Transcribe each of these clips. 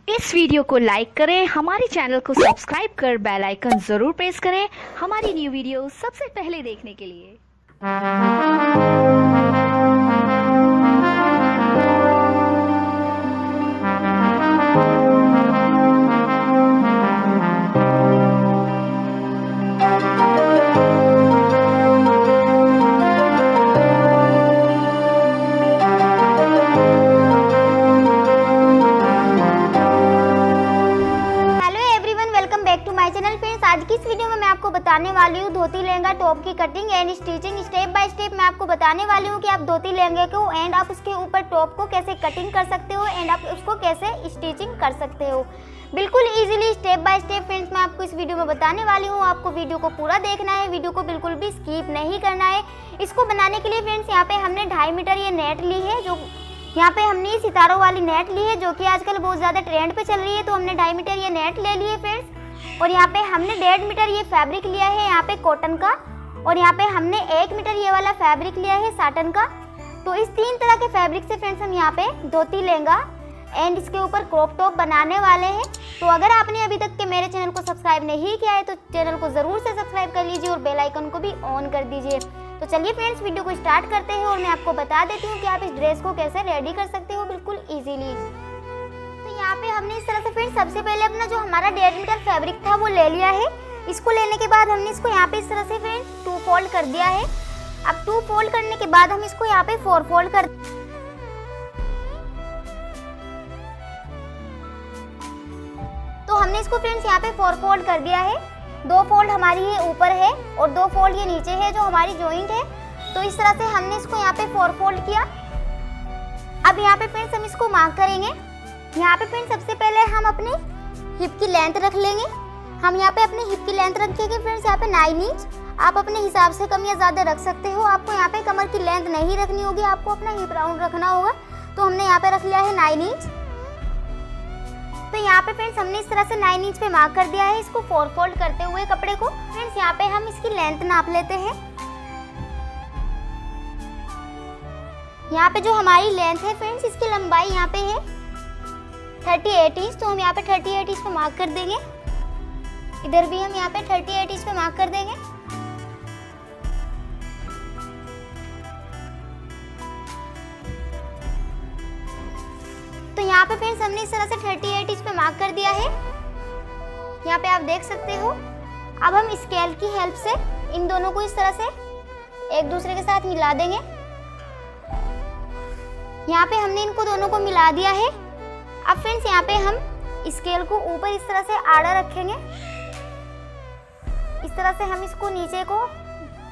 इस वीडियो को लाइक करें, हमारे चैनल को सब्सक्राइब कर बेल आइकन जरूर प्रेस करें हमारी न्यू वीडियो सबसे पहले देखने के लिए। आज की इस वीडियो में मैं आपको बताने वाली हूँ धोती लहंगा टॉप की cutting and stitching. Step by step मैं आपको बताने वाली हूँ कि आप धोती लहंगे को एंड आप उसके ऊपर टॉप को कैसे कटिंग कर सकते हो एंड आप उसको कैसे स्टिचिंग कर सकते हो, बिल्कुल easily step by step. Friends मैं आपको इस वीडियो में बताने वाली हूँ, आपको वीडियो को पूरा देखना है, वीडियो को बिल्कुल भी स्किप नहीं करना है। इसको बनाने के लिए फ्रेंड्स यहाँ पे हमने 2.5 मीटर ये नेट ली है, जो यहाँ पे हमने सितारों वाली नेट ली है जो कि आजकल बहुत ज़्यादा ट्रेंड पे चल रही है, तो हमने 2.5 मीटर ये नेट ले ली है फ्रेंड्स। और यहाँ पे हमने 1.5 मीटर ये फैब्रिक लिया है यहाँ पे कॉटन का, और यहाँ पे हमने 1 मीटर ये वाला फैब्रिक लिया है साटन का। तो इस 3 तरह के फैब्रिक से फ्रेंड्स हम यहाँ पे धोती लहंगा एंड इसके ऊपर क्रॉप टॉप बनाने वाले हैं। तो अगर आपने अभी तक के मेरे चैनल को सब्सक्राइब नहीं किया है तो चैनल को ज़रूर से सब्सक्राइब कर लीजिए और बेल आइकन को भी ऑन कर दीजिए। तो चलिए फ्रेंड्स वीडियो को स्टार्ट करते हैं और मैं आपको बता देती हूँ कि आप इस ड्रेस को कैसे रेडी कर सकते हो बिल्कुल ईजीली। यहाँ पे हमने इस तरह से फ्रेंड्स सबसे पहले अपना जो हमारा 1.5 मीटर फैब्रिक था वो ले लिया है। इसको लेने के बाद हमने इसको यहाँ पे इस तरह से फ्रेंड्स 2 फोल्ड कर दिया है। अब 2 फोल्ड करने के बाद हम इसको यहाँ पे 4 फोल्ड कर, तो हमने इसको फ्रेंड्स यहाँ पे 4 फोल्ड कर दिया है। 2 फोल्ड हमारी ये ऊपर है और 2 फोल्ड ये नीचे है जो हमारी जॉइंट है। तो इस तरह से हमने इसको यहाँ पे 4 फोल्ड किया। अब यहाँ पे फ्रेंड्स हम इसको मार्क करेंगे। यहाँ पे फ्रेंड्स सबसे पहले हम अपनी हिप की लेंथ रख लेंगे। हम यहाँ पे अपनी हिप की लेंथ रखेंगे फ्रेंड्स यहाँ पे 9 इंच। आप अपने हिसाब से कम या ज़्यादा रख सकते हो, आपको यहाँ पे कमर की लेंथ नहीं रखनी होगी, आपको अपना हिप राउंड रखना होगा। तो हमने यहाँ पे रख लिया है 9 इंच। तो यहाँ पे फ्रेंड्स हमने इस तरह से 9 इंच पे मार्क कर दिया है इसको 4 फोल्ड करते हुए कपड़े को। फ्रेंड्स यहाँ पे हम इसकी लेंथ नाप लेते हैं। यहाँ पे जो हमारी लेंथ है फ्रेंड्स इसकी लंबाई यहाँ पे है 38 इंच, तो हम यहाँ पे 38 इंच पे मार्क कर देंगे। इधर भी हम यहाँ पे 38 इंच पे मार्क कर देंगे। तो यहाँ पे फ्रेंड्स हमने इस तरह से 38 इंच पे मार्क कर दिया है, यहाँ पे आप देख सकते हो। अब हम स्केल की हेल्प से इन दोनों को इस तरह से एक दूसरे के साथ मिला देंगे। यहाँ पे हमने इनको दोनों को मिला दिया है। अब फ्रेंड्स यहाँ पे हम स्केल को ऊपर इस तरह से आड़ा रखेंगे। इस तरह से हम इसको नीचे को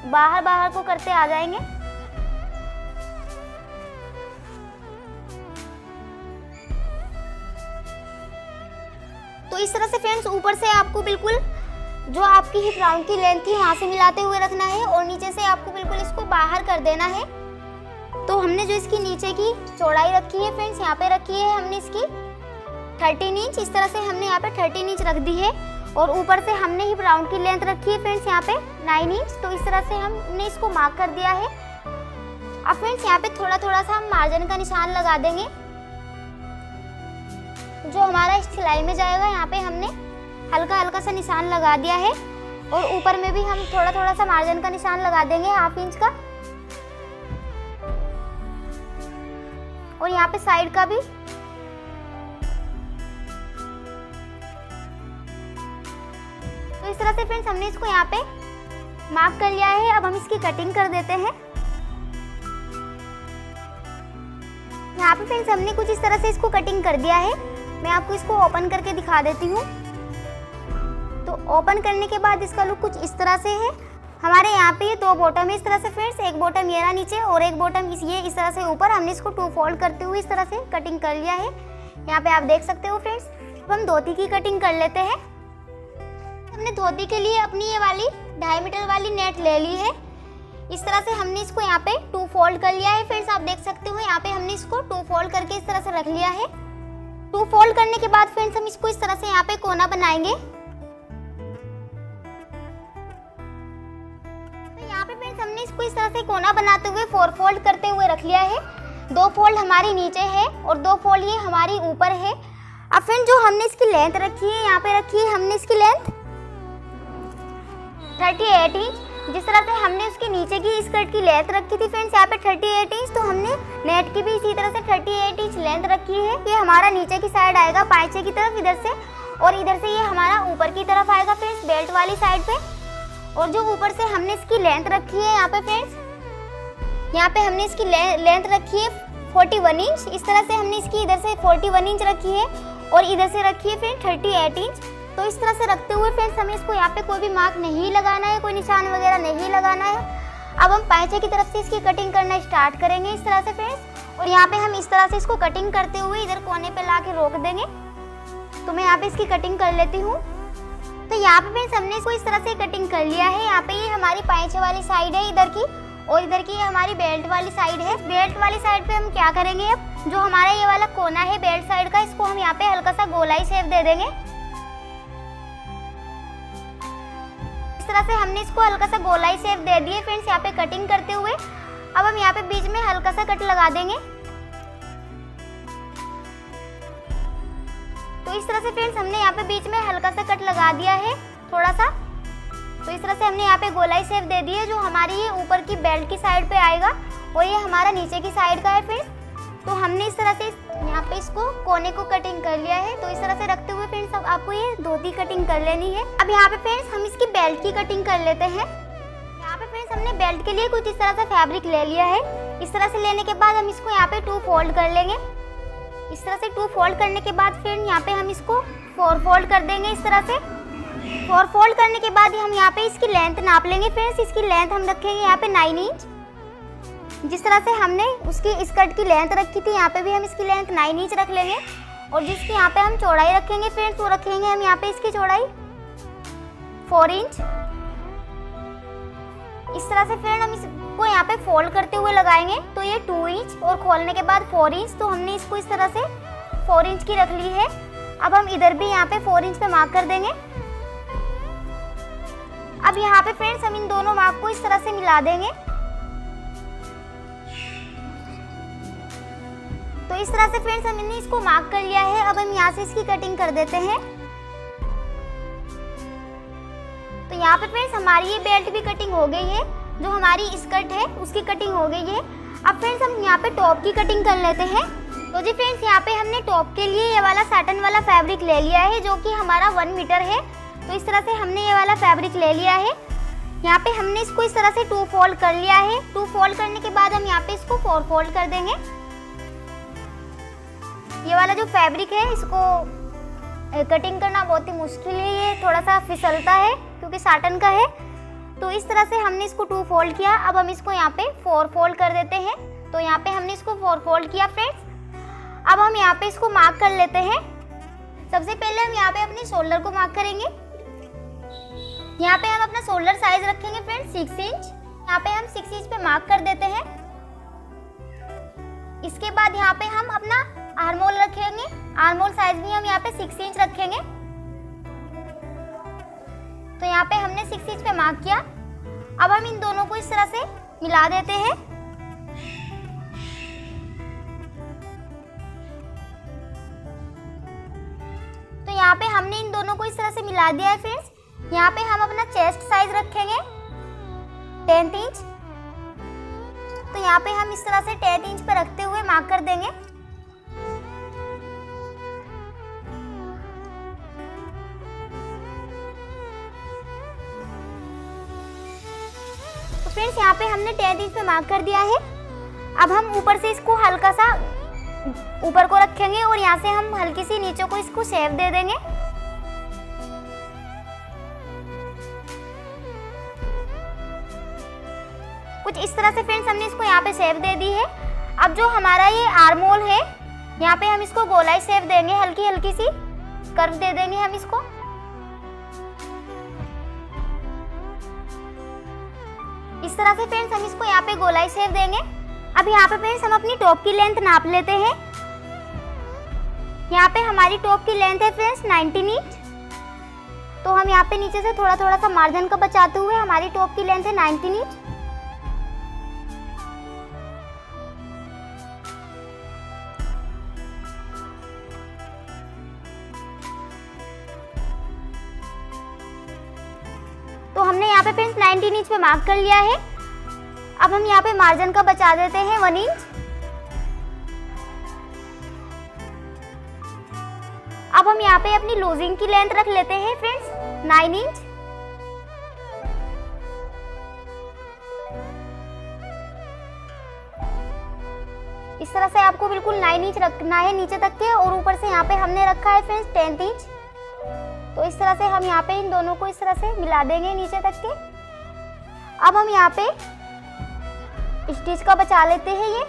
बाहर को करते आ जाएंगे। तो इस तरह से फ्रेंड्स ऊपर से आपको बिल्कुल जो आपकी हिप राउंड की लेंथ थी वहां से मिलाते हुए रखना है और नीचे से आपको बिल्कुल इसको बाहर कर देना है। तो हमने जो इसकी नीचे की चौड़ाई रखी है फ्रेंड्स यहाँ पे रखी है हमने इसकी 13 इंच। इस तरह से हमने यहाँ पे 13 इंच रख दी है और ऊपर से हमने हिप राउंड की लेंथ रखी है फ्रेंड्स यहाँ पे 9 इंच। तो इस तरह से हमने इसको मार्क कर दिया है। अब फ्रेंड्स यहाँ पे थोड़ा सा हम मार्जिन का निशान लगा देंगे जो हमारा इस सिलाई में जाएगा। यहाँ पे हमने हल्का सा निशान लगा दिया है और ऊपर में भी हम थोड़ा सा मार्जिन का निशान लगा देंगे 1/2 इंच का, और यहाँ पे साइड का भी। तो इस तरह से फ्रेंड्स हमने इसको यहाँ पे मार्क कर लिया है। अब हम इसकी कटिंग कर देते हैं। यहाँ पे फ्रेंड्स हमने कुछ इस तरह से इसको कटिंग कर दिया है। मैं आपको इसको ओपन करके दिखा देती हूँ। तो ओपन करने के बाद इसका लुक कुछ इस तरह से है। हमारे यहाँ पे ये 2 बॉटम है इस तरह से फ्रेंड्स, एक बॉटम ये रहा नीचे और एक बॉटम ये इस तरह से ऊपर। हमने इसको 2 फोल्ड करते हुए इस तरह से कटिंग कर लिया है। यहाँ पे आप देख सकते हो फ्रेंड्स। अब हम धोती की कटिंग कर लेते हैं। हमने धोती के लिए अपनी ये वाली 2.5 मीटर वाली नेट ले ली है। इस तरह से हमने इसको यहाँ पे 2 फोल्ड कर लिया है फ्रेंड्स, आप देख सकते हो। यहाँ पे हमने इसको 2 फोल्ड करके इस तरह से रख लिया है। 2 फोल्ड करने के बाद फ्रेंड्स हम इसको इस तरह से यहाँ पे कोना बनाएंगे। फ्रेंड्स हमने इसको इस तरह से कोना बनाते हुए 4 फोल्ड करते हुए रख लिया है। 2 फोल्ड हमारी नीचे है और 2 फोल्ड ये हमारी ऊपर है। अब फ्रेंड जो हमने इसकी लेंथ रखी है, यहाँ पे रखी है हमने इसकी लेंथ 38 इंच। जिस तरह से हमने उसके नीचे की स्कर्ट की लेंथ रखी थी फ्रेंड्स यहाँ पे 38 इंच, तो हमने नेट की भी इसी तरह से 38 इंच लेंथ रखी है। ये हमारा नीचे की साइड आएगा पाइचे की तरफ इधर से, और इधर से ये हमारा ऊपर की तरफ आएगा फ्रेंड्स बेल्ट वाली साइड पे। और जो ऊपर से हमने इसकी लेंथ रखी है यहाँ पे फ्रेंड्स, यहाँ पे हमने इसकी लेंथ रखी है 41 इंच। इस तरह से हमने इसकी इधर से 41 इंच रखी है और इधर से रखी है फ्रेंड 38 इंच। तो इस तरह से रखते हुए फ्रेंड्स हमें इसको यहाँ पे कोई भी मार्क नहीं लगाना है, कोई निशान वगैरह नहीं लगाना है। अब हम पाइचे की तरफ से इसकी कटिंग करना स्टार्ट करेंगे इस तरह से फ्रेंड्स। और यहाँ पे हम इस तरह से इसको कटिंग करते हुए इधर कोने पे ला के रोक देंगे। तो मैं यहाँ पे इसकी कटिंग कर लेती हूँ। तो यहाँ पे फ्रेंड्स हमने इसको इस तरह से कटिंग कर लिया है। यहाँ पे ये हमारी पाइचे वाली साइड है इधर की, और इधर की हमारी बेल्ट वाली साइड है। बेल्ट वाली साइड पे हम क्या करेंगे, अब जो हमारा ये वाला कोना है बेल्ट साइड का, इसको हम यहाँ पे हल्का सा गोलाई शेप दे देंगे। इस तरह से हमने इसको हल्का सा गोलाई शेप दे दिए फ्रेंड्स यहाँ पे कटिंग करते हुए। अब हम यहाँ पे बीच में हल्का सा कट लगा देंगे। तो इस तरह से फ्रेंड्स हमने यहाँ पे बीच में हल्का सा कट लगा दिया है थोड़ा सा। तो इस तरह से हमने यहाँ पे गोलाई शेप दे दी है, जो हमारी ये ऊपर की बेल्ट की साइड पे आएगा और ये हमारा नीचे की साइड का है फ्रेंड्स। तो हमने इस तरह से यहाँ पे इसको कोने को कटिंग कर लिया है। तो इस तरह से रखते हुए फ्रेंड्स अब आपको ये धोती कटिंग कर लेनी है। अब यहाँ पे फ्रेंड्स हम इसकी बेल्ट की कटिंग कर लेते हैं। यहाँ पे फ्रेंड्स हमने बेल्ट के लिए कुछ इस तरह से फैब्रिक ले लिया है। इस तरह से लेने के बाद हम इसको यहाँ पे 2 फोल्ड कर लेंगे। इस तरह से 2 फोल्ड करने के बाद फ्रेंड यहाँ पे हम इसको 4 फोल्ड कर देंगे। इस तरह से 4 फोल्ड करने के बाद हम यहाँ पे इसकी लेंथ नाप लेंगे फ्रेंड्स। इसकी लेंथ हम रखेंगे यहाँ पे 9 इंच। जिस तरह से हमने उसकी स्कर्ट की लेंथ रखी थी, यहाँ पे भी हम इसकी लेंथ 9 इंच रख लेंगे। और जिसकी यहाँ पे हम चौड़ाई रखेंगे फ्रेंड्स, वो रखेंगे हम यहाँ पे इसकी चौड़ाई 4 इंच। इस तरह से फ्रेंड हम इसको यहाँ पे फोल्ड करते हुए लगाएंगे। तो ये 2 इंच और खोलने के बाद 4 इंच। तो हमने इसको इस तरह से 4 इंच की रख ली है। अब हम इधर भी यहाँ पे 4 इंच पे मार्क कर देंगे। अब यहाँ पे फ्रेंड्स हम इन दोनों मार्क को इस तरह से मिला देंगे। तो इस तरह से फ्रेंड्स हमने इसको मार्क कर लिया है। अब हम यहाँ से इसकी कटिंग कर देते हैं। तो यहाँ पे फ्रेंड्स हमारी ये बेल्ट भी कटिंग हो गई है। जो हमारी स्कर्ट है उसकी कटिंग हो गई है। अब फ्रेंड्स हम यहाँ पे टॉप की कटिंग कर लेते हैं। तो जी फ्रेंड्स यहाँ पे हमने टॉप के लिए ये वाला साटन वाला फैब्रिक ले लिया है, जो कि हमारा 1 मीटर है। तो इस तरह से हमने ये वाला फैब्रिक ले लिया है। यहाँ पे हमने इसको इस तरह से 2 फोल्ड कर लिया है। 2 फोल्ड करने के बाद हम यहाँ पे इसको 4 फोल्ड कर देंगे। ये वाला जो फैब्रिक है इसको कटिंग करना बहुत ही मुश्किल है, ये थोड़ा सा फिसलता है क्योंकि साटन का है। तो इस तरह से हमने इसको 2 फोल्ड किया। अब हम इसको यहाँ पे 4 फोल्ड कर देते हैं। तो यहाँ पे हमने इसको 4 फोल्ड किया फ्रेंड्स। अब हम यहाँ पे इसको मार्क कर लेते हैं। सबसे पहले हम यहाँ पे अपने शोल्डर को मार्क करेंगे। यहाँ पे हम अपना शोल्डर साइज रखेंगे फ्रेंड्स 6 इंच। यहाँ पे हम 6 इंच पे मार्क कर देते हैं। इसके बाद यहाँ पे हम अपना आर्म होल रखेंगे। आर्म होल साइज भी हम यहाँ पे 6 इंच रखेंगे। तो यहाँ पे हमने 6 इंच पे मार्क किया। अब हम इन दोनों को इस तरह से मिला देते हैं। तो यहाँ पे हमने इन दोनों को इस तरह से मिला दिया है फ्रेंड्स। यहाँ पे हम अपना चेस्ट साइज रखेंगे 10 इंच। तो यहाँ पे हम इस तरह से 10 इंच पे रखते हुए मार्क कर देंगे। तो फ्रेंड्स यहाँ पे हमने 10 इंच पे मार्क कर दिया है। अब हम ऊपर से इसको हल्का सा ऊपर को रखेंगे और यहाँ से हम हल्की सी नीचे को इसको शेप दे देंगे। कुछ इस तरह से फ्रेंड्स हमने इसको यहाँ पे शेप दे दी है। अब जो हमारा ये आर्म होल है, यहाँ पे हम इसको गोलाई शेप देंगे, हल्की हल्की सी कर्व दे देंगे हम इसको। इस तरह से फ्रेंड्स हम इसको यहाँ पे गोलाई शेप देंगे। अब यहाँ पे फ्रेंड्स हम अपनी टॉप की लेंथ नाप लेते हैं। यहाँ पे हमारी टॉप की लेंथ है फ्रेंड्स 19 इंच। तो हम यहाँ पे नीचे से थोड़ा थोड़ा सा मार्जिन का बचाते हुए हमारी टॉप की लेंथ है 19 इंच। फ्रेंड्स 19 इंच पे मार्क कर लिया है। अब हम यहाँ पे मार्जिन का बचा देते हैं 1 इंच। अब हम यहाँ पे अपनी लूजिंग की लेंथ रख लेते हैं फ्रेंड्स 9 इंच। इस तरह से आपको बिल्कुल 9 इंच रखना है नीचे तक के, और ऊपर से यहाँ पे हमने रखा है फ्रेंड्स 10 इंच। तो इस तरह से हम यहाँ पे इन दोनों को इस तरह से मिला देंगे नीचे तक के। अब हम यहाँ पे स्टिच का बचा लेते हैं।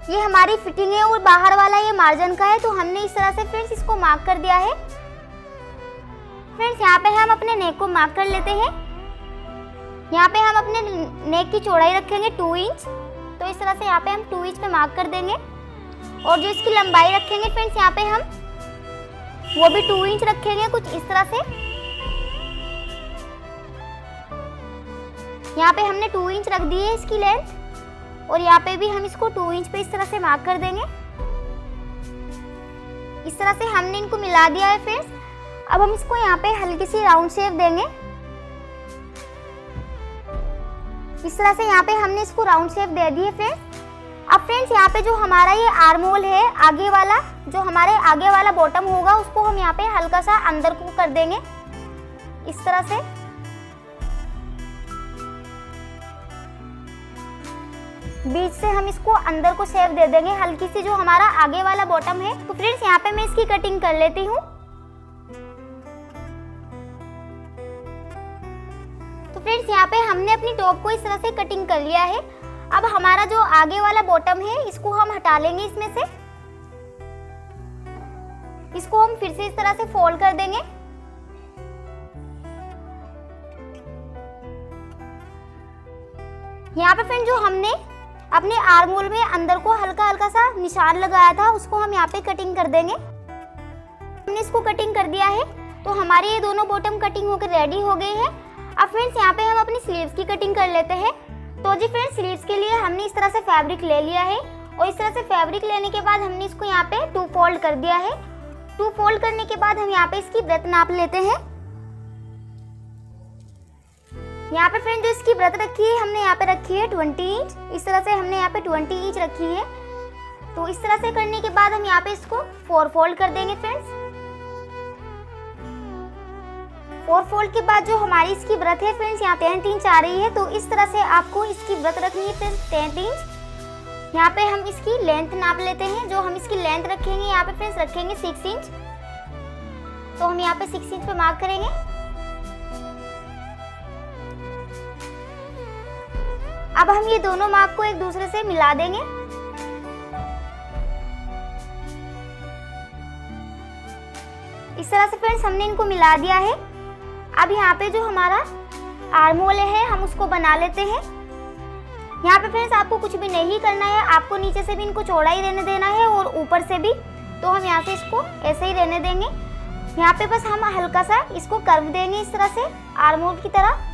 ये हमारी फिटिंग है और बाहर वाला ये मार्जिन का है, तो हमने इस तरह से फ्रेंड्स इसको मार्क कर दिया है। फ्रेंड्स यहाँ पे हम अपने नेक को मार्क कर लेते हैं। यहाँ पे हम अपने नेक की चौड़ाई रखेंगे 2 इंच। तो इस तरह से यहाँ पे हम 2 इंच पे मार्क कर देंगे, और जो इसकी लंबाई रखेंगे फ्रेंड्स यहाँ पे हम वो भी 2 इंच रखेंगे कुछ इस तरह से। यहाँ पे हमने 2 इंच रख दी है इसकी लेंथ, और यहाँ पे भी हम इसको 2 इंच पे इस तरह से मार्क कर देंगे। इस तरह से हमने इनको मिला दिया है फ्रेंड्स। अब हम इसको यहाँ पे हल्की सी राउंड शेप देंगे। इस तरह से यहाँ पे हमने इसको राउंड शेप दे दी है फ्रेंड्स। अब फ्रेंड्स यहाँ पे जो हमारा ये आर्म होल है आगे वाला, जो हमारे आगे वाला बॉटम होगा, उसको हम यहाँ पे हल्का सा अंदर को कर देंगे इस तरह से। बीच से हम इसको अंदर को शेप दे देंगे हल्की सी, जो हमारा आगे वाला बॉटम है। तो फ्रेंड्स यहाँ पे मैं इसकी कटिंग कर लेती हूँ। तो फ्रेंड्स यहाँ पे हमने अपनी टॉप को इस तरह से कटिंग कर लिया है। अब हमारा जो आगे वाला बॉटम है इसको हम हटा लेंगे इसमें से। इसको हम फिर से इस तरह से फोल्ड कर देंगे। यहाँ पे फ्रेंड जो हमने अपने आर्म होल में अंदर को हल्का हल्का सा निशान लगाया था, उसको हम यहाँ पे कटिंग कर देंगे। हमने इसको कटिंग कर दिया है, तो हमारे ये दोनों बॉटम कटिंग होकर रेडी हो गए हैं। अब फ्रेंड्स यहाँ पे हम अपनी स्लीव्स की कटिंग कर लेते हैं। तो जी फ्रेंड्स स्लीव्स के लिए हमने इस तरह से फैब्रिक ले लिया है, और इस तरह से फैब्रिक लेने के बाद हमने इसको यहाँ पे 2 फोल्ड कर दिया है। 2 फोल्ड करने के बाद हम यहाँ पे इसकी ब्रेथ नाप लेते हैं। यहाँ पे फ्रेंड जो इसकी ब्रेथ रखी है हमने यहाँ पे रखी है 20 इंच। इस तरह से हमने यहाँ पे 20 इंच रखी है। तो इस तरह से करने के बाद हम यहाँ पे इसको 4 फोल्ड कर देंगे फ्रेंड्स। 4 फोल्ड के बाद जो हमारी इसकी ब्रेथ है फ्रेंड्स यहाँ 10 इंच आ रही है। तो इस तरह से आपको इसकी ब्रेथ रखनी है फ्रेंड्स 10 इंच। यहाँ पे हम इसकी लेंथ नाप लेते हैं। जो हम इसकी लेंथ रखेंगे यहाँ पे फ्रेंड्स रखेंगे 6 इंच। तो हम यहाँ पे 6 इंच पे मार्क करेंगे। अब हम ये दोनों मार्क को एक दूसरे से मिला देंगे। इस तरह से फ्रेंड्स हमने इनको मिला दिया है। अब यहाँ पे जो हमारा आर्म होल है हम उसको बना लेते हैं। यहाँ पे फ्रेंड्स आपको कुछ भी नहीं करना है, आपको नीचे से भी इनको चौड़ा ही रहने देना है और ऊपर से भी। तो हम यहाँ से इसको ऐसे ही रहने देंगे। यहाँ पे बस हम हल्का सा इसको कर्व देंगे इस तरह से आर्म होल की तरह।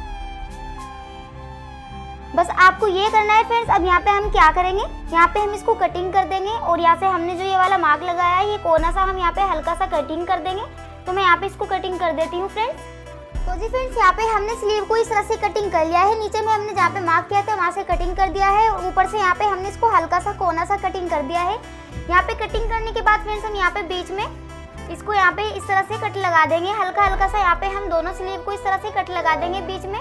बस आपको ये करना है फ्रेंड्स। अब यहाँ पे हम क्या करेंगे, यहाँ पे हम इसको कटिंग कर देंगे, और यहाँ से हमने जो ये वाला मार्क लगाया है ये कोना सा हम यहाँ पे हल्का सा कटिंग कर देंगे। तो मैं यहाँ पे इसको कटिंग कर देती हूँ फ्रेंड्स। तो जी फ्रेंड्स यहाँ पे हमने स्लीव को इस तरह से कटिंग कर लिया है। नीचे में हमने जहाँ पे मार्क किया था वहाँ से कटिंग कर दिया है, और ऊपर से यहाँ पे हमने इसको हल्का सा कोना सा कटिंग कर दिया है। यहाँ पे कटिंग करने के बाद फ्रेंड्स हम यहाँ पे बीच में इसको यहाँ पे इस तरह से कट लगा देंगे। हल्का हल्का सा यहाँ पे हम दोनों स्लीव को इस तरह से कट लगा देंगे बीच में।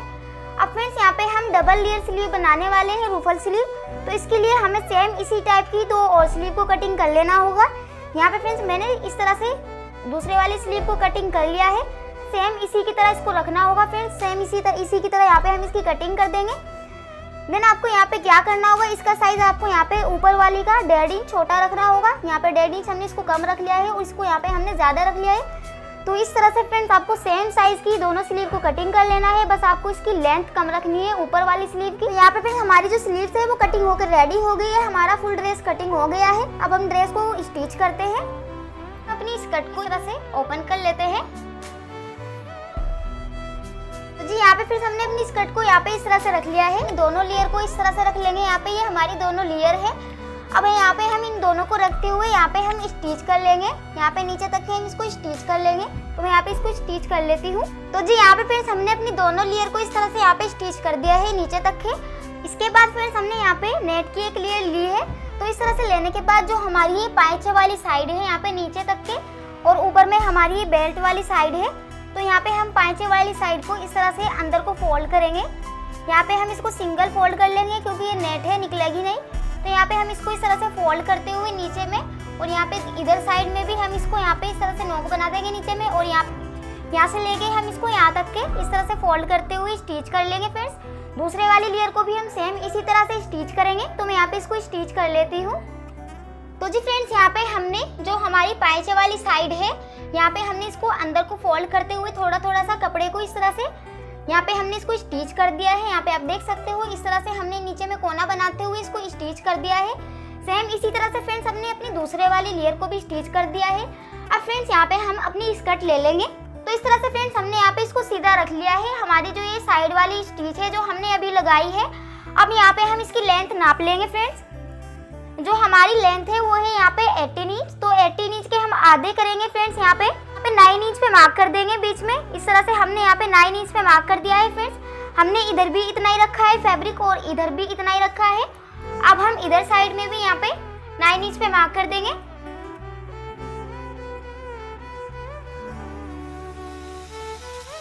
अब फ्रेंड्स यहाँ पे हम डबल लेयर स्लीव बनाने वाले हैं, रूफल स्लीव। तो इसके लिए हमें सेम इसी टाइप की 2 और स्लीव को कटिंग कर लेना होगा। यहाँ पे फ्रेंड्स मैंने इस तरह से दूसरे वाली स्लीव को कटिंग कर लिया है। सेम इसी की तरह इसको रखना होगा फ्रेंड्स। सेम इसी की तरह यहाँ पे हम इसकी कटिंग कर देंगे। देन आपको यहाँ पे क्या करना होगा, इसका साइज आपको यहाँ पे ऊपर वाली का 1.5 इंच छोटा रखना होगा। यहाँ पे 1.5 इंच हमने इसको कम रख लिया है, और इसको यहाँ पे हमने ज़्यादा रख लिया है। तो इस तरह से फ्रेंड्स आपको सेम साइज की दोनों स्लीव को कटिंग कर लेना है। बस आपको इसकी लेंथ कम रखनी है ऊपर वाली स्लीव की। यहाँ पे फ्रेंड्स हमारी जो स्लीव्स है वो कटिंग होकर रेडी हो गई है। हमारा फुल ड्रेस कटिंग हो गया है। अब हम ड्रेस को स्टिच करते हैं। अपनी स्कर्ट को इस तरह से ओपन कर लेते हैं। तो जी यहाँ पे फिर हमने अपनी स्कर्ट को यहाँ पे इस तरह से रख लिया है। दोनों लेयर को इस तरह से रख लेंगे। यहाँ पे ये हमारी दोनों लेयर है। अब यहाँ पे हम इन दोनों को रखते रखते हुए यहाँ पे हम स्टिच कर लेंगे। यहाँ पे नीचे तक हम इसको स्टिच कर लेंगे। तो मैं यहाँ पे इसको स्टिच कर लेती हूँ। तो जी यहाँ पे फ्रेंड्स हमने अपनी दोनों लेयर को इस तरह से यहाँ पे स्टिच कर दिया है नीचे तक है। इसके बाद फ्रेंड्स हमने यहाँ पे नेट की एक लेयर ली है। तो इस तरह से लेने के बाद जो हमारी ये पाइचे वाली साइड है यहाँ पे नीचे तक के और ऊपर में हमारी ये बेल्ट वाली साइड है, तो यहाँ पे हम पाइचे वाली साइड को इस तरह से अंदर को फोल्ड करेंगे। यहाँ पे हम इसको सिंगल फोल्ड कर लेंगे क्योंकि ये नेट है, निकलेगी नहीं। तो यहाँ पे हम इसको इस तरह से फोल्ड करते हुए नीचे में और यहाँ पे इधर साइड में भी हम इसको यहाँ पे इस तरह से नोक बना देंगे नीचे में और यहाँ से लेके हम इसको यहाँ तक के इस तरह से फोल्ड करते हुए स्टिच कर लेंगे। फ्रेंड्स दूसरे वाली लेयर को भी हम सेम इसी तरह से स्टिच करेंगे। तो मैं यहाँ पे इसको स्टिच कर लेती हूँ। तो जी फ्रेंड्स यहाँ पे हमने जो हमारी पाइचे वाली साइड है यहाँ पे हमने इसको अंदर को फोल्ड करते हुए थोड़ा थोड़ा सा कपड़े को इस तरह से यहाँ पे हमने इसको स्टिच कर दिया है। यहाँ पे आप देख सकते हो इस तरह से हमने नीचे में कोना बनाते हुए इसको स्टिच कर दिया है। सेम इसी तरह से फ्रेंड्स हमने अपनी दूसरे वाली लेयर को भी स्टिच कर दिया है। अब फ्रेंड्स यहाँ पे हम अपनी स्कर्ट ले लेंगे। तो इस तरह से फ्रेंड्स हमने यहाँ पे इसको सीधा रख लिया है। हमारी जो ये साइड वाली स्टिच है जो हमने अभी लगाई है, अब यहाँ पे हम इसकी लेंथ नाप लेंगे। फ्रेंड्स जो हमारी लेंथ है वो है यहाँ पे 18 इंच। तो 18 इंच के हम आधे करेंगे। फ्रेंड्स यहाँ पे 9 इंच पे मार्क कर देंगे बीच में। इस तरह से हमने यहाँ पे 9 इंच पे मार्क कर दिया है। फ्रेंड्स हमने इधर भी इतना ही रखा है फैब्रिक और इधर भी इतना ही रखा है। अब हम इधर साइड में भी यहाँ पे 9 इंच पे मार्क कर देंगे।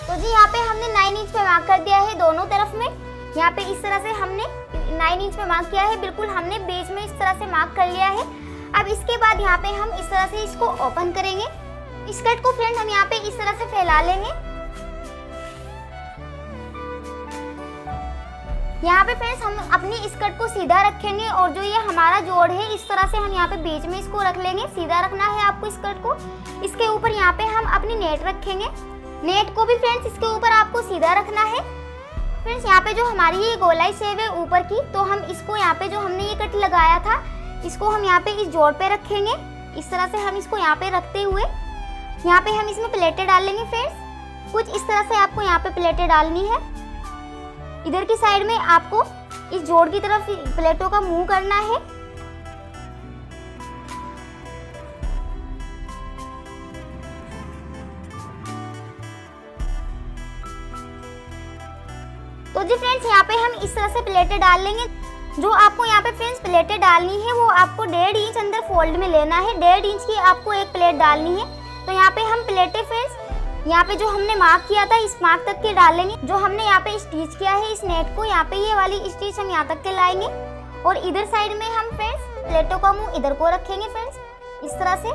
तो जी यहाँ पे हमने 9 इंच पे मार्क कर दिया है दोनों तरफ में। यहाँ पे इस तरह से हमने 9 इंच पे मार्क किया है, बिल्कुल हमने बीच में इस तरह से मार्क कर लिया है। अब इसके बाद यहाँ पे हम इस तरह से इसको ओपन करेंगे। स्कर्ट को फ्रेंड हम यहाँ पे इस तरह से फैला लेंगे। यहाँ पे फ्रेंड्स हम अपनी स्कर्ट को सीधा रखेंगे और जो ये हमारा जोड़ है इस तरह से हम यहाँ पे बीच में इसको रख लेंगे। सीधा रखना है आपको स्कर्ट को। इसके ऊपर यहाँ पे हम अपनी नेट रखेंगे। नेट को भी फ्रेंड्स इसके ऊपर आपको सीधा रखना है। फ्रेंड्स यहाँ पे जो हमारी ये गोलाई शेप है ऊपर की, तो हम इसको यहाँ पे जो हमने ये कट लगाया था इसको हम यहाँ पे इस जोड़ पे रखेंगे। इस तरह से हम इसको यहाँ पे रखते हुए यहाँ पे हम इसमें प्लेटें डाल लेंगे। फ्रेंड्स कुछ इस तरह से आपको यहाँ पे प्लेटें डालनी है। इधर की साइड में आपको इस जोड़ की तरफ प्लेटों का मूव करना है। तो जी फ्रेंड्स यहाँ पे हम इस तरह से प्लेटें डाल लेंगे। जो आपको यहाँ पे फ्रेंड्स प्लेटें डालनी है वो आपको 1.5 इंच अंदर फोल्ड में लेना है। 1.5 इंच की आपको एक प्लेट डालनी है। तो यहाँ पे हम प्लेटें फ्रेंड्स यहाँ पे जो हमने मार्क किया था इस मार्क तक के डालेंगे। जो हमने यहाँ पे स्टिच किया है इस नेट को, यहाँ पे ये वाली स्टिच हम यहाँ तक के लाएंगे और इधर साइड में हम फ्रेंड्स प्लेटों का मुंह इधर को रखेंगे। फ्रेंड्स इस तरह से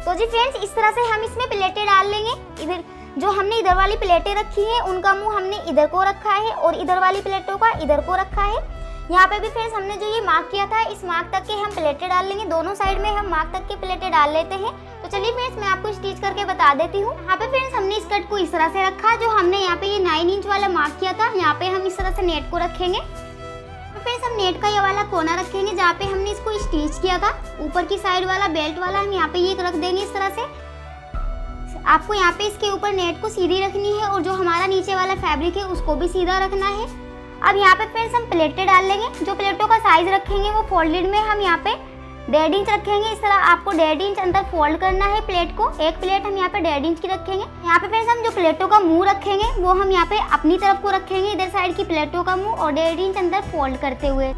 तो जी फ्रेंड्स इस तरह से हम इसमें प्लेटें डाल लेंगे। इधर जो हमने इधर वाली प्लेटें रखी है उनका मुंह हमने इधर को रखा है और इधर वाली प्लेटों का इधर को रखा है। यहाँ पे भी फ्रेंड्स हमने जो ये मार्क किया था इस मार्क तक के हम प्लेटें डाल लेंगे। दोनों साइड में हम मार्क तक के प्लेटें डाल लेते हैं। तो चलिए फ्रेंड्स मैं आपको स्टिच करके बता देती हूँ। यहाँ पे फ्रेंड्स हमने स्कर्ट को इस तरह से रखा। जो हमने यहाँ पे ये 9 इंच वाला मार्क किया था यहाँ पे हम इस तरह से नेट को रखेंगे। तो फ्रेंड्स हम नेट का ये वाला कोना रखेंगे जहाँ पे हमने इसको स्टिच किया था। ऊपर की साइड वाला बेल्ट वाला हम यहाँ पे ये रख देंगे इस तरह से। आपको यहाँ पे इसके ऊपर नेट को सीधी रखनी है और जो हमारा नीचे वाला फैब्रिक है उसको भी सीधा रखना है। अब यहाँ पे फ्रेंड्स हम प्लेटें डाल लेंगे। जो प्लेटों का साइज रखेंगे वो फोल्डेड में हम यहाँ पे 1.5 इंच रखेंगे। इस तरह आपको 1.5 इंच अंदर फोल्ड करना है प्लेट को। एक प्लेट हम यहाँ पे 1.5 इंच की रखेंगे। यहाँ पे फ्रेंड्स हम जो प्लेटों का मुंह रखेंगे वो हम यहाँ पे अपनी तरफ को रखेंगे, इधर साइड की प्लेटों का मुंह और 1.5 इंच अंदर फोल्ड करते हुए।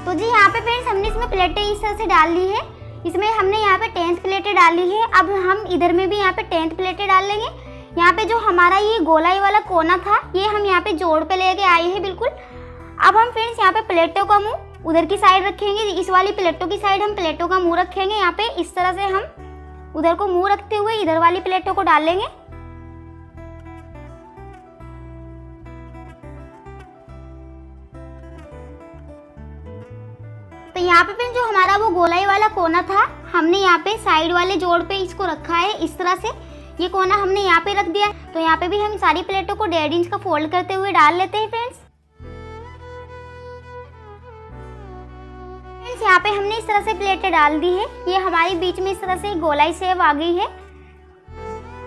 तो जी यहाँ पे फ्रेंड्स हमने इसमें प्लेटें इस तरह से डाल ली है। इसमें हमने यहाँ पे 10th प्लेटें डाली है। अब हम इधर में भी यहाँ पे 10th प्लेटें डाल लेंगे। यहाँ पे जो हमारा ये गोलाई वाला कोना था ये हम यहाँ पे जोड़ पे लेके आए हैं बिल्कुल। अब हम फ्रेंड्स यहाँ पे प्लेटों का मुंह उधर की साइड रखेंगे। इस वाली प्लेटों की साइड हम प्लेटों का मुंह रखेंगे। यहाँ पे इस तरह से हम उधर को मुंह रखते हुए इधर वाली प्लेटों को डाल लेंगे। तो यहाँ पे फ्रेंड्स जो हमारा वो गोलाई वाला कोना था हमने यहाँ पे साइड वाले जोड़ पे इसको रखा है इस तरह से। ये कोना हमने यहाँ पे रख दिया। तो यहाँ पे भी हम सारी प्लेटों को 1.5 इंच का फोल्ड करते हुए डाल लेते हैं फ्रेंड्स। फ्रेंड्स यहाँ पे हमने इस तरह से प्लेटें डाल दी है। ये हमारी बीच में इस तरह से गोलाई शेप आ गई है।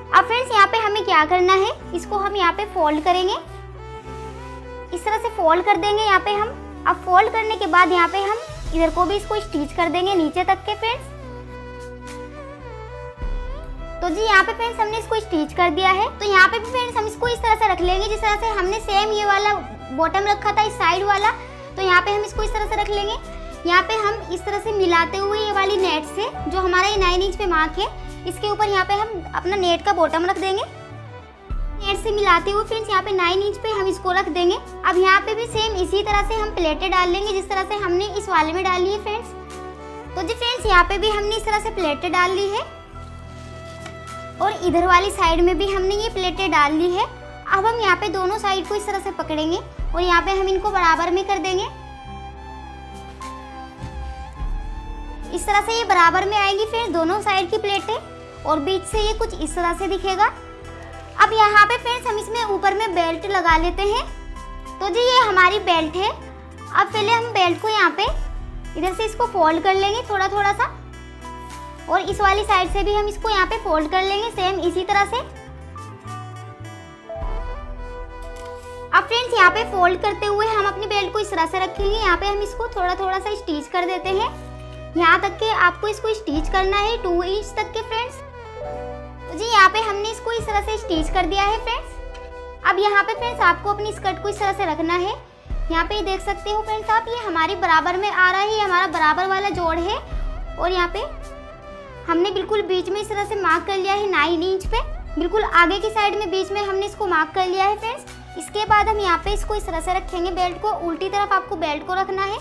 अब फ्रेंड्स यहाँ पे हमें क्या करना है, इसको हम यहाँ पे फोल्ड करेंगे, इस तरह से फोल्ड कर देंगे यहाँ पे हम। अब फोल्ड करने के बाद यहाँ पे हम इधर को भी इसको स्टिच कर देंगे नीचे तक के फ्रेंड्स। तो जी यहाँ पे फ्रेंड्स हमने इसको स्टिच कर दिया है। तो यहाँ पे भी फ्रेंड्स हम इसको इस तरह से रख लेंगे जिस तरह से हमने सेम ये वाला बॉटम रखा था इस साइड वाला। तो यहाँ पे हम इसको इस तरह से रख लेंगे। यहाँ पे हम इस तरह से मिलाते हुए ये वाली नेट से, जो हमारा ये 9 इंच पे मार्क है, इसके ऊपर यहाँ पे हम अपना नेट का बॉटम रख देंगे। नेट से मिलाते हुए फ्रेंड्स यहाँ पे 9 इंच पे हम इसको रख देंगे। अब यहाँ पे भी सेम इसी तरह से हम प्लेटें डाल लेंगे जिस तरह से हमने इस वाले में डाली है फ्रेंड्स। तो जी फ्रेंड्स यहाँ पे भी हमने इस तरह से प्लेटें डाल ली है और इधर वाली साइड में भी हमने ये प्लेटें डाल ली है। अब हम यहाँ पे दोनों साइड को इस तरह से पकड़ेंगे और यहाँ पे हम इनको बराबर में कर देंगे। इस तरह से ये बराबर में आएगी फिर दोनों साइड की प्लेटें, और बीच से ये कुछ इस तरह से दिखेगा। अब यहाँ पे फ्रेंड्स हम इसमें ऊपर में बेल्ट लगा लेते हैं। तो जी ये हमारी बेल्ट है। अब पहले हम बेल्ट को यहाँ पे इधर से इसको फोल्ड कर लेंगे थोड़ा थोड़ा सा, और इस वाली साइड से भी हम इसको यहाँ पे फोल्ड कर लेंगे सेम इसी तरह से। अब फ्रेंड्स यहाँ पे फोल्ड करते हुए हम अपनी बेल्ट को इस तरह से रखेंगे। यहाँ पे हम इसको थोड़ा थोड़ा सा स्टिच कर देते हैं। यहाँ तक के आपको इसको स्टिच करना है 2 इंच तक के फ्रेंड्स। तो जी यहाँ पे हमने इसको इस तरह से स्टिच कर दिया है फ्रेंड्स। अब यहाँ पे फ्रेंड्स आपको अपनी स्कर्ट को इस तरह से रखना है। यहाँ पे देख सकते हो फ्रेंड्स आप, ये हमारी बराबर में आ रहा है, ये हमारा बराबर वाला जोड़ है। और यहाँ पे हमने बिल्कुल बीच में इस तरह से मार्क कर लिया है 9 इंच पे, बिल्कुल आगे की साइड में बीच में हमने इसको मार्क कर लिया है फ्रेंड्स। इसके बाद हम यहाँ पे इसको इस तरह से रखेंगे। बेल्ट को उल्टी तरफ आपको बेल्ट को रखना है।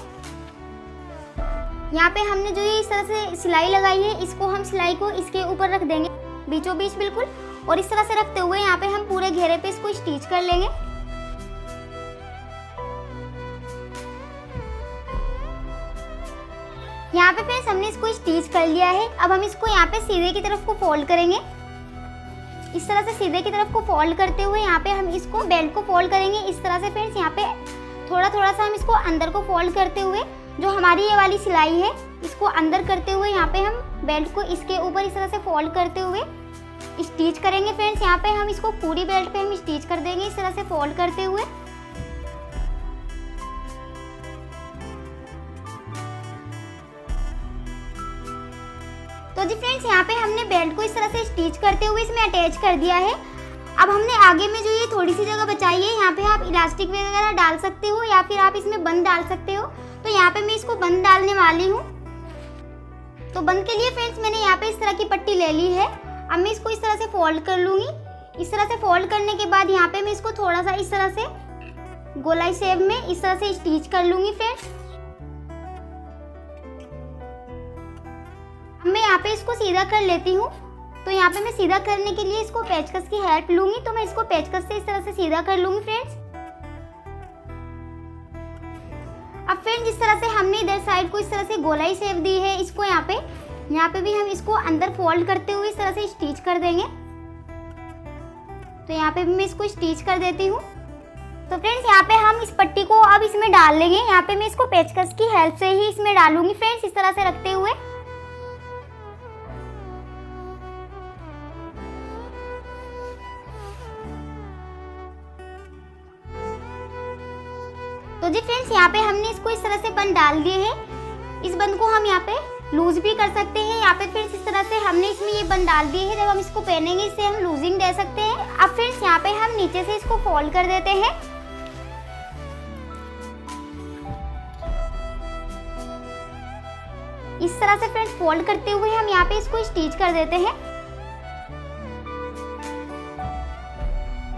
यहाँ पे हमने जो ये इस तरह से सिलाई लगाई है, इसको हम सिलाई को इसके ऊपर रख देंगे बीचों बीच बिल्कुल, और इस तरह से रखते हुए यहाँ पे हम पूरे घेरे पे इसको स्टिच कर लेंगे। यहाँ पे फ्रेंड्स हमने इसको स्टिच कर लिया है। अब हम इसको यहाँ पे सीधे की तरफ को फोल्ड करेंगे। इस तरह से सीधे की तरफ को फोल्ड करते हुए यहाँ पे हम इसको बेल्ट को फोल्ड करेंगे इस तरह से फ्रेंड्स। यहाँ पे थोड़ा थोड़ा सा हम इसको अंदर को फोल्ड करते हुए, जो हमारी ये वाली सिलाई है इसको अंदर करते हुए यहाँ पे हम बेल्ट को इसके ऊपर इस तरह से फोल्ड करते हुए स्टिच करेंगे फ्रेंड्स। यहाँ पे हम इसको पूरी बेल्ट पे हम स्टिच कर देंगे इस तरह से फोल्ड करते हुए। तो जी फ्रेंड्स यहाँ पे हमने बेल्ट को इस तरह से स्टिच करते हुए इसमें अटैच कर दिया है। अब हमने आगे में जो ये थोड़ी सी जगह बचाई है, यहाँ पे आप इलास्टिक वगैरह डाल सकते हो या फिर आप इसमें बंद डाल सकते हो। तो यहाँ पे मैं इसको बंद डालने वाली हूँ। तो बंद के लिए फ्रेंड्स मैंने यहाँ पे इस तरह की पट्टी ले ली है। अब मैं इसको इस तरह से फोल्ड कर लूँगी। इस तरह से फोल्ड करने के बाद यहाँ पे मैं इसको थोड़ा सा इस तरह से गोलाई शेप में इस तरह से स्टिच कर लूँगी फ्रेंड्स। अब मैं यहाँ पे इसको सीधा कर लेती हूँ। तो यहाँ पे मैं सीधा करने के लिए इसको पेचकस की हेल्प लूँगी। तो मैं इसको पेचकस से इस तरह से सीधा कर लूँगी फ्रेंड्स। अब फ्रेंड्स इस तरह से हमने इधर साइड को इस तरह से गोलाई शेप दी है। इसको यहाँ पे भी हम इसको अंदर फोल्ड करते हुए इस तरह से स्टिच कर देंगे। तो यहाँ पे भी मैं इसको स्टिच कर देती हूँ। तो फ्रेंड्स यहाँ पे हम इस पट्टी को अब इसमें डाल लेंगे। यहाँ पे मैं इसको पेचकस की हेल्प से ही इसमें डालूंगी फ्रेंड्स, इस तरह से रखते हुए। तो जी फ्रेंड्स यहाँ पे हमने इसको इस तरह से बंद डाल दिए हैं। इस बंद को हम यहाँ पे लूज भी कर सकते हैं। यहाँ पे फ्रेंड्स इस तरह से हमने इसमें ये बंद डाल दिए हैं। जब हम इसको पहनेंगे इससे हम लूजिंग दे सकते हैं। अब फ्रेंड्स यहाँ पे हम नीचे से इसको फोल्ड कर देते हैं। इस तरह से फ्रेंड्स फोल्ड करते हुए हम यहाँ पे इसको स्टिच कर देते हैं।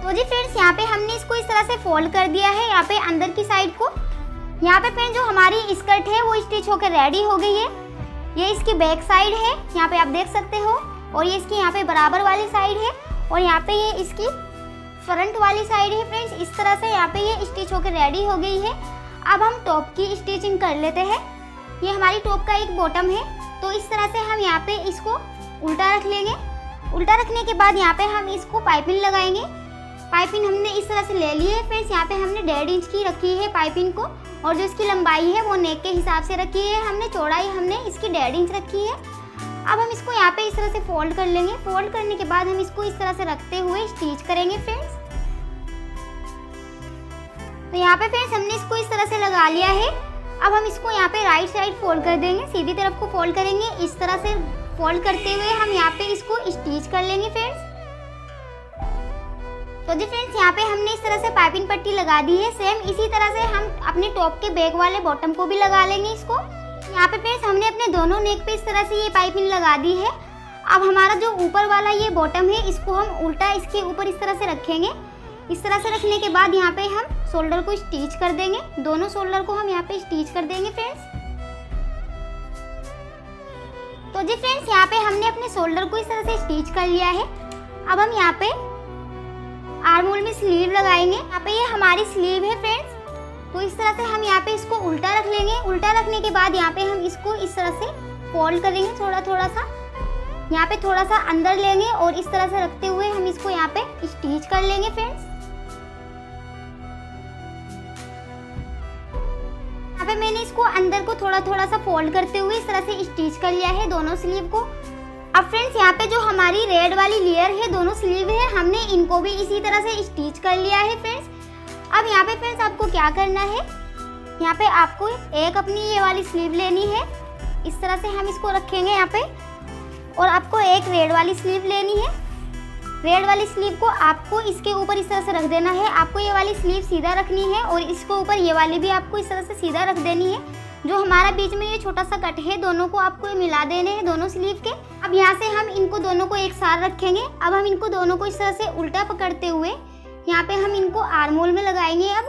तो जी फ्रेंड्स यहाँ पे हमने इसको इस तरह से फोल्ड कर दिया है यहाँ पे अंदर की साइड को। यहाँ पे फ्रेंड्स जो हमारी स्कर्ट है वो स्टिच होकर रेडी हो गई है। ये इसकी बैक साइड है, यहाँ पे आप देख सकते हो, और ये इसकी यहाँ पे बराबर वाली साइड है, और यहाँ पे ये इसकी फ्रंट वाली साइड है फ्रेंड्स। इस तरह से यहाँ पे ये स्टिच होकर रेडी हो गई है। अब हम टॉप की स्टिचिंग कर लेते हैं। ये हमारी टॉप का एक बॉटम है। तो इस तरह से हम यहाँ पे इसको उल्टा रख लेंगे। उल्टा रखने के बाद यहाँ पे हम इसको पाइपिंग लगाएंगे। पाइपिंग हमने इस तरह से ले ली है फ्रेंड्स। यहाँ पे हमने 1.5 इंच की रखी है पाइपिंग को, और जो इसकी लंबाई है वो नेक के हिसाब से रखी है हमने, चौड़ाई हमने इसकी 1.5 इंच रखी है। अब हम इसको यहाँ पे इस तरह से फोल्ड कर लेंगे। फोल्ड करने के बाद हम इसको इस तरह से रखते हुए स्टिच करेंगे फ्रेंड्स। तो यहाँ पे फ्रेंड्स हमने इसको इस तरह से लगा लिया है। अब हम इसको यहाँ पे राइट साइड फोल्ड कर देंगे, सीधी तरफ को फोल्ड करेंगे। इस तरह से फोल्ड करते हुए हम यहाँ पे इसको स्टिच कर लेंगे फ्रेंड्स। तो जी फ्रेंड्स यहाँ पे हमने इस तरह से पाइपिंग पट्टी लगा दी है। सेम इसी तरह से हम अपने टॉप के बैक वाले बॉटम को भी लगा लेंगे इसको। यहाँ पे फ्रेंड्स हमने अपने दोनों नेक पे इस तरह से ये पाइपिंग लगा दी है। अब हमारा जो ऊपर वाला ये बॉटम है इसको हम उल्टा इसके ऊपर इस तरह से रखेंगे। इस तरह से रखने के बाद यहाँ पे हम शोल्डर को स्टिच कर देंगे। दोनों शोल्डर को हम यहाँ पे स्टिच कर देंगे फ्रेंड्स। तो जी फ्रेंड्स यहाँ पे हमने अपने शोल्डर को इस तरह से स्टिच कर लिया है। अब हम यहाँ पे आर्म होल में स्लीव लगाएंगे। यहाँ पे ये हमारी स्लीव है फ्रेंड्स। तो इस तरह से हम यहाँ पे इसको उल्टा रख लेंगे। उल्टा रखने के बाद यहाँ पे हम इसको इस तरह से फोल्ड करेंगे थोड़ा थोड़ा सा। यहाँ पे थोड़ा सा अंदर लेंगे और इस तरह से रखते हुए हम इसको यहाँ पे स्टिच कर लेंगे फ्रेंड्स। यहाँ पे मैंने इसको अंदर को थोड़ा थोड़ा सा फोल्ड करते हुए इस तरह से स्टिच कर लिया है दोनों स्लीव को। अब फ्रेंड्स यहाँ पे जो हमारी रेड वाली लेयर है, दोनों स्लीव है, हमने इनको भी इसी तरह से स्टिच कर लिया है फ्रेंड्स। अब यहाँ पे फ्रेंड्स आपको क्या करना है, यहाँ पे आपको एक अपनी ये वाली स्लीव लेनी है। इस तरह से हम इसको रखेंगे यहाँ पे, और आपको एक रेड वाली स्लीव लेनी है। रेड वाली स्लीव को आपको इसके ऊपर इस तरह से रख देना है। आपको ये वाली स्लीव सीधा रखनी है और इसके ऊपर ये वाली भी आपको इस तरह से सीधा रख देनी है। जो हमारा बीच में ये छोटा सा कट है, दोनों को आपको मिला देने हैं, दोनों स्लीव के। अब यहाँ से हम इनको दोनों को एक साथ रखेंगे। अब हम इनको दोनों को इस तरह से उल्टा पकड़ते हुए यहाँ पे हम इनको आर्म होल में लगाएंगे। अब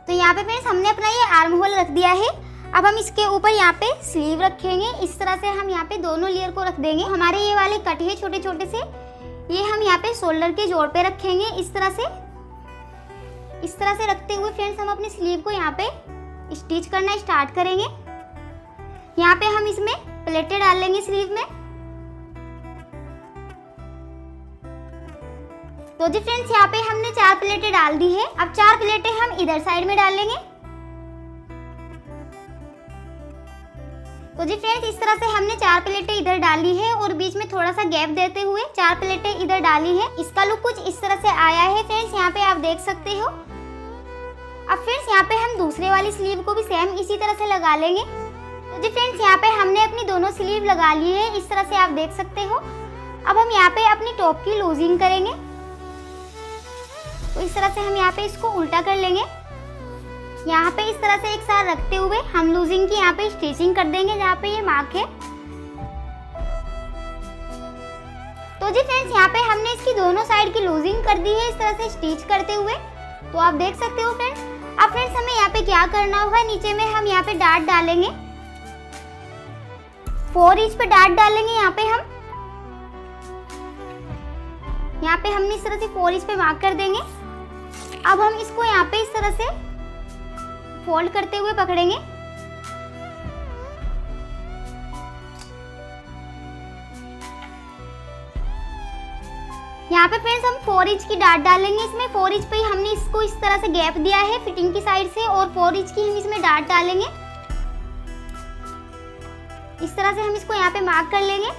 तो यहाँ पे फ्रेंड्स हमने अपना ये आर्म होल रख दिया है। अब हम इसके ऊपर यहाँ पे स्लीव रखेंगे। इस तरह से हम यहाँ पे दोनों लेयर को रख देंगे। हमारे ये वाले कट है छोटे छोटे से, ये हम यहाँ पे शोल्डर के जोड़ पे रखेंगे। इस तरह से रखते हुए फ्रेंड्स हम अपनी स्लीव को यहाँ पे स्टिच करना स्टार्ट करेंगे। यहाँ पे हम इसमें प्लेटें डाल लेंगे स्लीव में। तो जी फ्रेंड्स यहाँ पे हमने 4 प्लेटें डाल दी है। अब 4 प्लेटें हम इधर साइड में डाल लेंगे। तो जी फ्रेंड्स इस तरह से हमने 4 प्लेटें इधर डाली है और बीच में थोड़ा सा गैप देते हुए 4 प्लेटें इधर डाली है। इसका लुक कुछ इस तरह से आया है फ्रेंड्स, यहाँ पे आप देख सकते हो। अब फ्रेंड्स यहाँ पे हम दूसरे वाली स्लीव को भी सेम इसी तरह से लगा लेंगे। तो जी फ्रेंड्स यहाँ पे हमने अपनी दोनों स्लीव लगा ली है, इस तरह से आप देख सकते हो। अब हम यहाँ पे अपनी टॉप की लूजिंग करेंगे। तो इस तरह से हम यहाँ पे इसको उल्टा कर लेंगे। यहाँ पे इस तरह से एक साथ रखते हुए हम लूजिंग की यहाँ पे स्टिचिंग कर देंगे जहाँ पे ये मार्क है। तो जी फ्रेंड्स यहाँ पे हमने इसकी दोनों साइड की लूजिंग कर दी है इस तरह से स्टिच करते हुए। तो आप देख सकते हो फ्रेंड्स। अब फ्रेंड्स हमें यहाँ पे क्या करना होगा, नीचे में हम यहाँ पे डार्ट डालेंगे। 4 इंच पे डार्ट डालेंगे। यहाँ पे हमने इस तरह से 4 इंच पे मार्क कर देंगे। अब हम इसको यहाँ पे इस तरह से फोल्ड करते हुए पकड़ेंगे। यहाँ पे फ्रेंड्स हम 4 इंच की डार्ट डालेंगे। इसमें 4 इंच पे ही हमने इसको इस तरह से गैप दिया है फिटिंग की साइड से, और 4 इंच की हम इसमें डार्ट डालेंगे। इस तरह से हम इसको यहाँ पे मार्क कर लेंगे।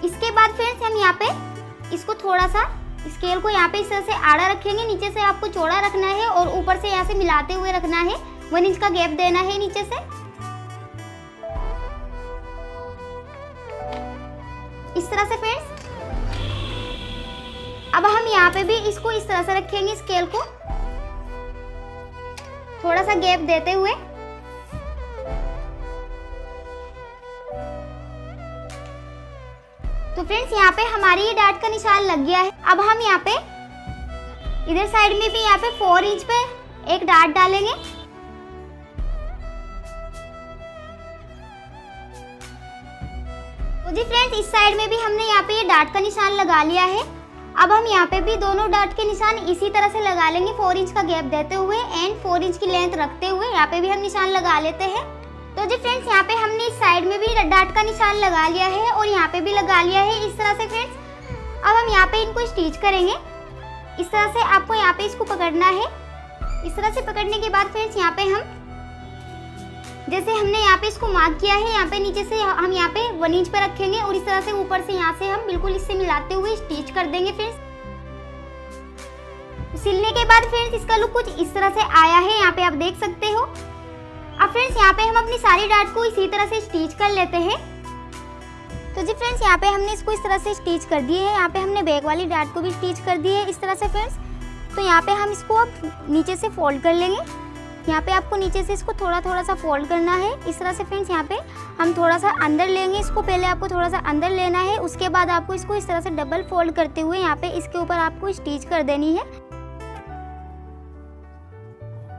इसके बाद फ्रेंड्स हम यहाँ पे इसको थोड़ा सा स्केल को यहाँ पे इस तरह से आड़ा रखेंगे। नीचे से आपको चौड़ा रखना है और ऊपर से यहाँ से मिलाते हुए रखना है। 1 इंच का गैप देना है नीचे से। इस तरह से फ्रेंड्स। अब हम यहाँ पे भी इसको इस तरह से रखेंगे, स्केल को थोड़ा सा गैप देते हुए। तो फ्रेंड्स यहाँ पे हमारी ये डार्ट का निशान लग गया है। अब हम यहाँ पे इधर साइड में भी यहाँ पे 4 इंच पे एक डार्ट डालेंगे। तो जी फ्रेंड्स इस साइड में भी हमने यहाँ पे ये डार्ट का निशान लगा लिया है। अब हम यहाँ पे भी दोनों डार्ट के निशान इसी तरह से लगा लेंगे, 4 इंच का गैप देते हुए एंड 4 इंच की लेंथ रखते हुए यहाँ पे भी हम निशान लगा लेते हैं। तो जी फ्रेंड्स यहाँ पे हमने इस साइड में भी डार्ट का निशान लगा लिया है और यहाँ पे भी लगा लिया है इस तरह से फ्रेंड्स। अब हम यहाँ पे इनको स्टिच करेंगे। इस तरह से आपको यहाँ पे इसको पकड़ना है इस तरह से पकड़ने के बाद फ्रेंड्स यहाँ पे हम जैसे हमने यहाँ पे इसको मार्क किया है, यहाँ पे नीचे से हम यहाँ पे 1 इंच पे रखेंगे और इस तरह से ऊपर से यहाँ से हम बिल्कुल इससे मिलाते हुए स्टिच कर देंगे फ्रेंड्स। सिलने के बाद फ्रेंड्स इसका लुक कुछ इस तरह से आया है, यहाँ पे आप देख सकते हो। अब फ्रेंड्स यहाँ पे हम अपनी सारी डार्ट को इसी तरह से स्टिच कर लेते हैं। तो जी फ्रेंड्स यहाँ पे हमने इसको इस तरह से स्टिच कर दिए है। यहाँ पे हमने बैक वाली डार्ट को भी स्टिच कर दी है इस तरह से फ्रेंड्स। तो यहाँ पे हम इसको अब नीचे से फोल्ड कर लेंगे। यहाँ पे आपको नीचे से इसको थोड़ा थोड़ा सा फोल्ड करना है इस तरह से फ्रेंड्स। यहाँ पे हम थोड़ा सा अंदर लेंगे इसको, पहले आपको थोड़ा सा अंदर लेना है, उसके बाद आपको इसको इस तरह से डबल फोल्ड करते हुए यहाँ पे इसके ऊपर आपको स्टिच कर देनी है।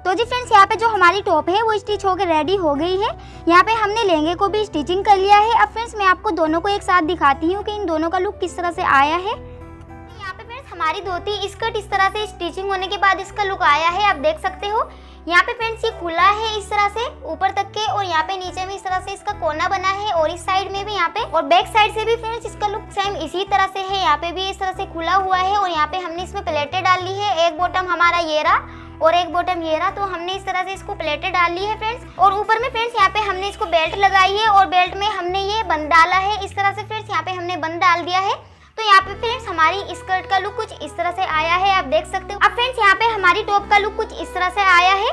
तो जी फ्रेंड्स यहाँ पे जो हमारी टॉप है वो स्टिच होकर रेडी हो गई है। यहाँ पे हमने लहंगे को भी स्टिचिंग कर लिया है। अब फ्रेंड्स मैं आपको दोनों को एक साथ दिखाती हूँ कि इन दोनों का लुक किस तरह से आया है। यहाँ पे फ्रेंड्स हमारी धोती स्कर्ट इस तरह से स्टिचिंग होने के बाद इसका लुक आया है, आप देख सकते हो। यहाँ पे फ्रेंड्स ये खुला है इस तरह से ऊपर तक के, और यहाँ पे नीचे में इस तरह से इसका कोना बना है, और इस साइड में भी यहाँ पे और बैक साइड से भी फ्रेंड्स इसका लुक सेम इसी तरह से है। यहाँ पे भी इस तरह से खुला हुआ है, और यहाँ पे हमने इसमें प्लेटें डाल ली है। एक बॉटम हमारा ये रहा और एक बॉटम ये रहा, तो हमने इस तरह से इसको प्लेटें डाल ली है फ्रेंड्स। और ऊपर में फ्रेंड्स यहाँ पे हमने इसको बेल्ट लगाई है, और बेल्ट में हमने ये बंद डाला है इस तरह से फ्रेंड्स। यहाँ पे हमने बंद डाल दिया है। तो यहाँ पे फ्रेंड्स हमारी स्कर्ट का लुक कुछ इस तरह से आया है, आप देख सकते हो। अब फ्रेंड्स यहाँ पे हमारी टॉप का लुक कुछ इस तरह से आया है,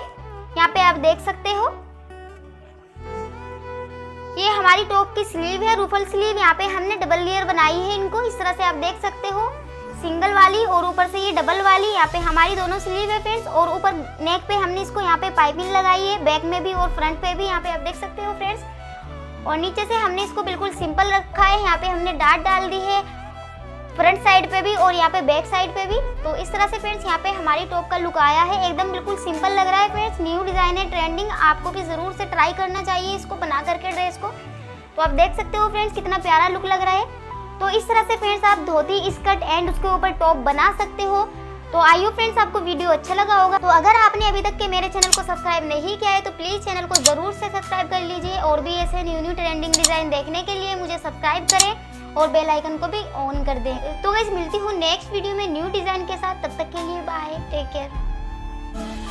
यहाँ पे आप देख सकते हो। ये हमारी टॉप की स्लीव है, रुफल स्लीव। यहाँ पे हमने डबल लेयर बनाई है इनको इस तरह से, आप देख सकते हो, सिंगल वाली और ऊपर से ये डबल वाली। यहाँ पे हमारी दोनों स्लीव है फ्रेंड्स, और ऊपर नेक पे हमने इसको यहाँ पे पाइपिंग लगाई है, बैक में भी और फ्रंट पे भी, यहाँ पे आप देख सकते हो फ्रेंड्स। और नीचे से हमने इसको बिल्कुल सिंपल रखा है। यहाँ पे हमने डार्ट डाल दी है फ्रंट साइड पे भी और यहाँ पे बैक साइड पे भी। तो इस तरह से फ्रेंड्स यहाँ पे हमारी टॉप का लुक आया है, एकदम बिल्कुल सिंपल लग रहा है फ्रेंड्स। न्यू डिजाइन है, ट्रेंडिंग, आपको भी जरूर से ट्राई करना चाहिए इसको बना करके ड्रेस को। तो आप देख सकते हो फ्रेंड्स कितना प्यारा लुक लग रहा है। तो इस तरह से फ्रेंड्स आप धोती, स्कर्ट एंड उसके ऊपर टॉप बना सकते हो। तो आई होप फ्रेंड्स आपको वीडियो अच्छा लगा होगा। तो अगर आपने अभी तक के मेरे चैनल को सब्सक्राइब नहीं किया है तो प्लीज चैनल को जरूर से सब्सक्राइब कर लीजिए, और भी ऐसे न्यू ट्रेंडिंग डिजाइन देखने के लिए मुझे सब्सक्राइब करें और बेल आइकन को भी ऑन कर दें। तो गाइस मिलती हूँ नेक्स्ट वीडियो में न्यू डिजाइन के साथ, तब तक के लिए बाय, टेक केयर।